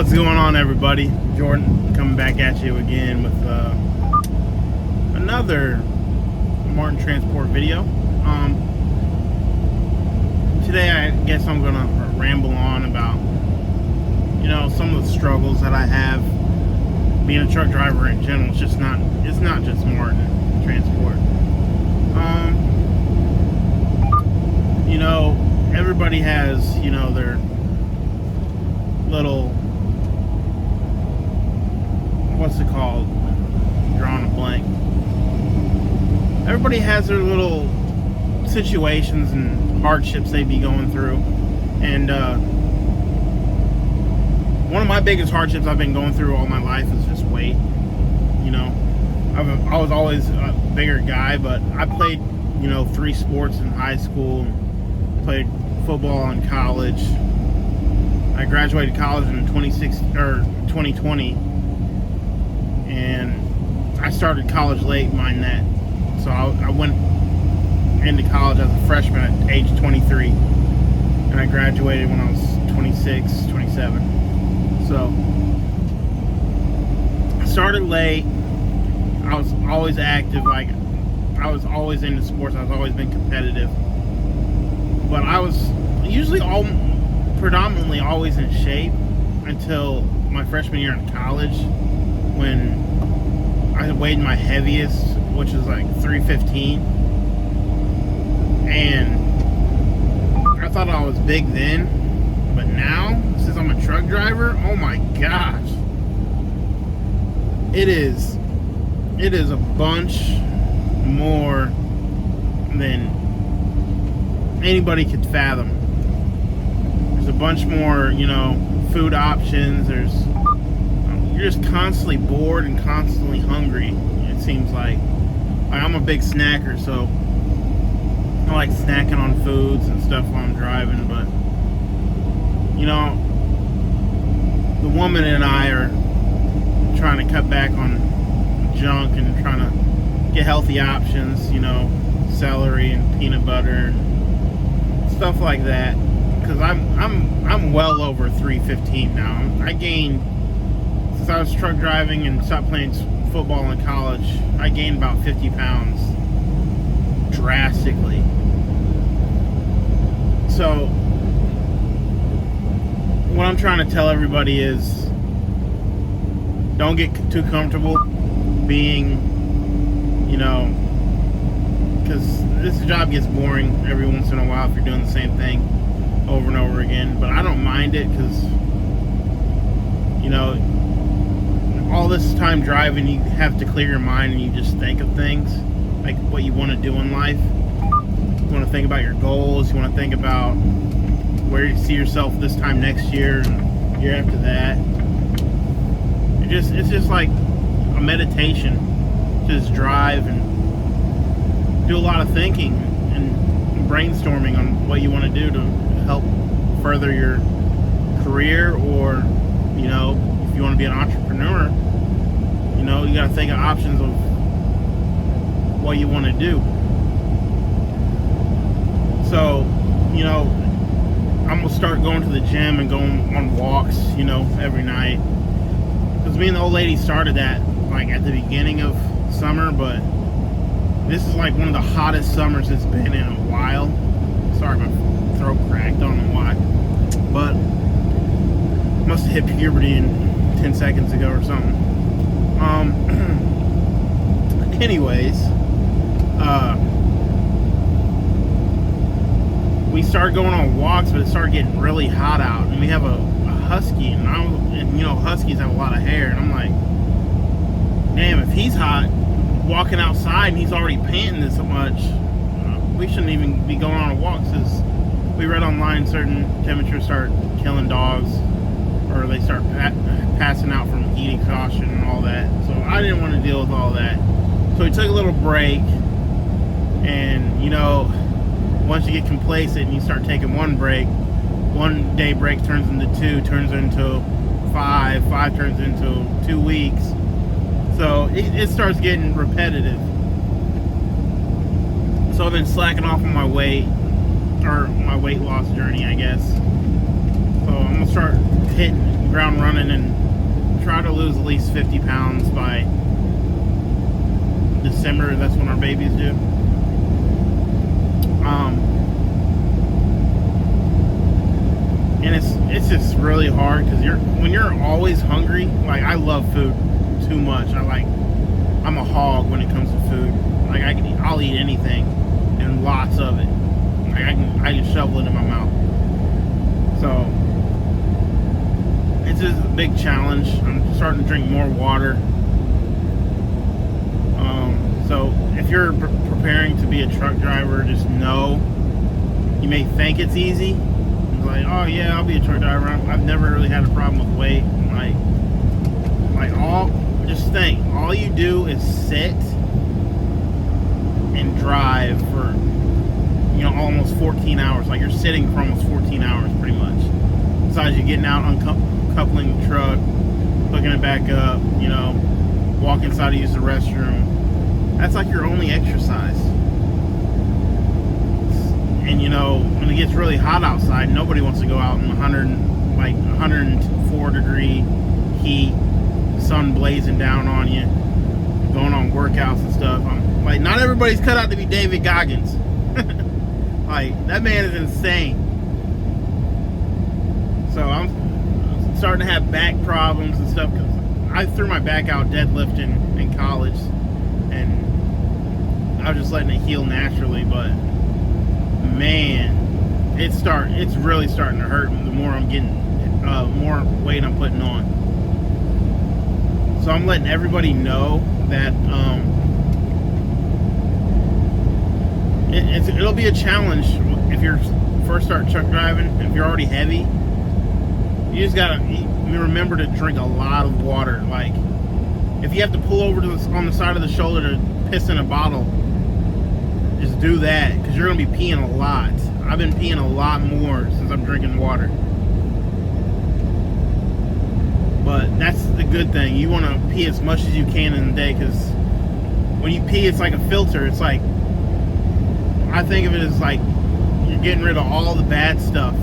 What's going on, everybody? Jordan coming back at you again with another Martin Transport video. Today I guess I'm gonna ramble on about some of the struggles that I have being a truck driver in general. It's not just Martin Transport. Everybody has their little, what's it called? Drawing a blank. Everybody has their little situations and hardships they be going through, and one of my biggest hardships I've been going through all my life is just weight. I was always a bigger guy, but I played 3 sports in high school, played football in college. I graduated college in 2020, and I started college late, mind that. So I went into college as a freshman at age 23, and I graduated when I was 26, 27. So I started late. I was always active, I was always into sports. I've always been competitive, but I was usually predominantly always in shape until my freshman year in college, when I weighed my heaviest, which is like 315, and I thought I was big then, but now, since I'm a truck driver, oh my gosh, it is a bunch more than anybody could fathom. There's a bunch more, food options. You're just constantly bored and constantly hungry, it seems like. I'm a big snacker, so I like snacking on foods and stuff while I'm driving, but the woman and I are trying to cut back on junk and trying to get healthy options, celery and peanut butter and stuff like that, because I'm well over 315 now. I gained, since I was truck driving and stopped playing football in college, I gained about 50 pounds drastically. So what I'm trying to tell everybody is, don't get too comfortable being, because this job gets boring every once in a while if you're doing the same thing over and over again. But I don't mind it, because all this time driving, you have to clear your mind and you just think of things like what you want to do in life. You want to think about your goals. You want to think about where you see yourself this time next year and year after that. It's just like a meditation. Just drive and do a lot of thinking and brainstorming on what you want to do to help further your career, or if you want to be an entrepreneur, you got to think of options of what you want to do. So I'm gonna start going to the gym and going on walks every night, because me and the old lady started that like at the beginning of summer, but this is like one of the hottest summers it's been in a while. Sorry, my throat cracked, I don't know why, but must have hit puberty in 10 seconds ago or something. Anyways, we started going on walks, but it started getting really hot out, and we have a husky, and huskies have a lot of hair, and I'm like, damn, if he's hot walking outside and he's already panting this much, we shouldn't even be going on a walk, because we read online certain temperatures start killing dogs, or they start passing out from heat exhaustion and all that. So I didn't want to deal with all that. So we took a little break, and once you get complacent and you start taking one day break turns into 2, turns into 5 turns into 2 weeks. So it starts getting repetitive. So I've been slacking off on my weight, or my weight loss journey, I guess. So I'm gonna start hitting ground running and try to lose at least 50 pounds by December. That's when our babies do. And it's just really hard because when you're always hungry. Like, I love food too much. I'm a hog when it comes to food. Like, I'll eat anything and lots of it. Like, I can shovel it in my mouth. So it's just a big challenge. I'm starting to drink more water. So if you're preparing to be a truck driver, just know you may think it's easy. It's like, oh yeah, I'll be a truck driver. I've never really had a problem with weight. Just think, all you do is sit and drive for, almost 14 hours. Like, you're sitting for almost 14 hours pretty much. Besides you getting out, uncoupling the truck, hooking it back up, walk inside to use the restroom. That's like your only exercise. And when it gets really hot outside, nobody wants to go out in 104 degree heat, sun blazing down on you, going on workouts and stuff. I'm like, not everybody's cut out to be David Goggins. Like, that man is insane. So I'm starting to have back problems and stuff because I threw my back out deadlifting in college, and I was just letting it heal naturally. But man, it's really starting to hurt the more I'm getting, more weight I'm putting on. So I'm letting everybody know that it'll be a challenge if you're first start truck driving. If you're already heavy, you just gotta remember to drink a lot of water. Like, if you have to pull over on the side of the shoulder to piss in a bottle, just do that, because you're gonna be peeing a lot. I've been peeing a lot more since I'm drinking water. But that's the good thing. You want to pee as much as you can in the day, because when you pee, it's like a filter. It's like, I think of it as like you're getting rid of all the bad stuff.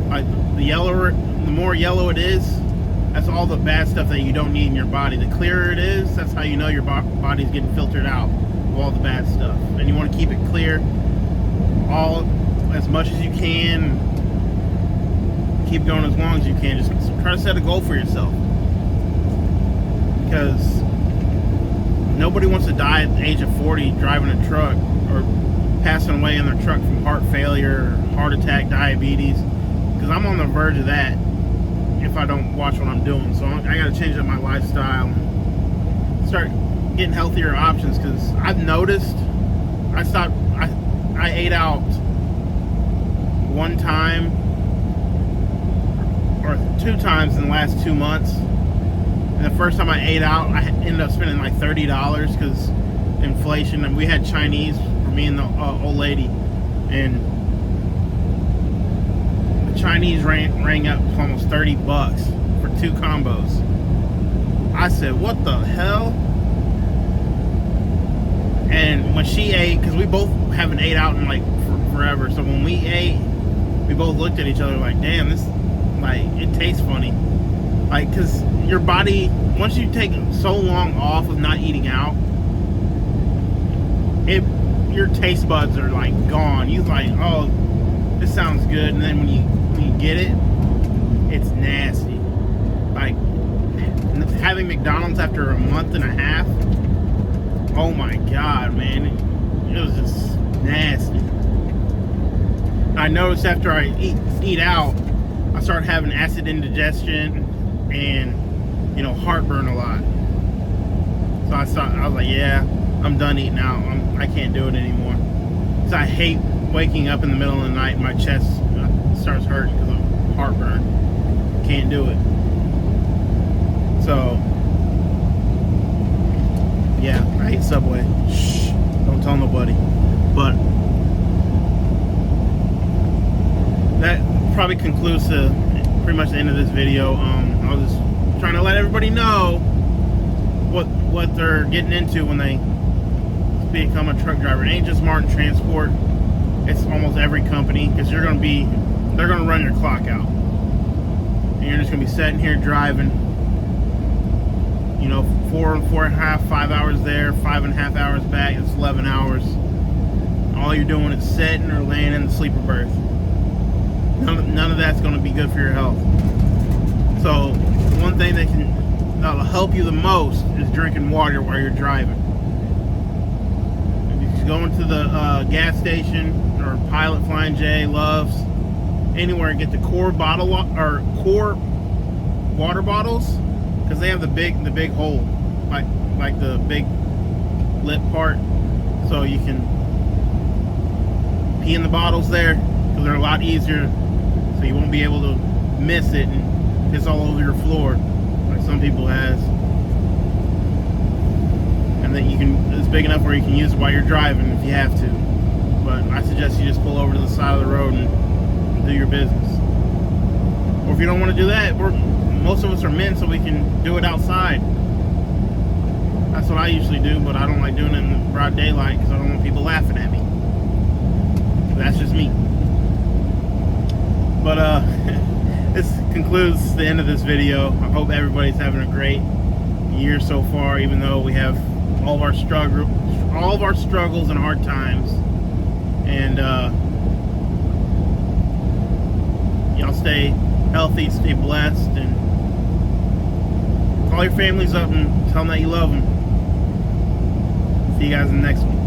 Like, the more yellow it is, that's all the bad stuff that you don't need in your body. The clearer it is, that's how you know your body's getting filtered out of all the bad stuff. And you want to keep it clear as much as you can. Keep going as long as you can. Just try to set a goal for yourself, because nobody wants to die at the age of 40 driving a truck, or passing away in their truck from heart failure, heart attack, diabetes, because I'm on the verge of that if I don't watch what I'm doing. So I got to change up my lifestyle and start getting healthier options, because I've noticed I ate out one time or 2 times in the last 2 months. And the first time I ate out, I ended up spending like $30 because inflation. And we had Chinese for me and the old lady, and the Chinese rang up to almost $30 for 2 combos. I said, what the hell? And when she ate, because we both haven't ate out in like forever, so when we ate, we both looked at each other like, damn, this, like, it tastes funny. Like, because your body, once you take so long off of not eating out, your taste buds are like gone. You like, oh, this sounds good, and then when you get it, it's nasty. Like, having McDonald's after a month and a half, oh my god, man, it was just nasty. I noticed after I eat out, I started having acid indigestion and, heartburn a lot. So I was like, yeah, I'm done eating out. I can't do it anymore. So I hate waking up in the middle of the night and my chest starts hurting because of heartburn. Can't do it. So, yeah, I hate Subway. Shh, don't tell nobody. But that probably concludes pretty much the end of this video. I was just trying to let everybody know what they're getting into when they become a truck driver. It ain't just Martin Transport. It's almost every company, because they're gonna run your clock out. you're just gonna be sitting here driving, you know, 4.5, 5 hours there, 5.5 hours back. It's 11 hours. All you're doing is sitting or laying in the sleeper berth. None of that's going to be good for your health. So one thing that'll help you the most is drinking water while you're driving. If you go into the gas station or Pilot, Flying J, Love's, anywhere, and get the Core bottle or Core water bottles, because they have the big hole, like the big lip part, so you can pee in the bottles there, because they're a lot easier, so you won't be able to miss it and piss all over your floor like some people has. And then it's big enough where you can use it while you're driving if you have to. But I suggest you just pull over to the side of the road and do your business. Or if you don't want to do that, most of us are men, so we can do it outside. That's what I usually do, but I don't like doing it in broad daylight because I don't want people laughing at me. That's just me. But this concludes the end of this video. I hope everybody's having a great year so far, even though we have all of our struggles and hard times. And y'all stay healthy, stay blessed, and call your families up and tell them that you love them. See you guys in the next one.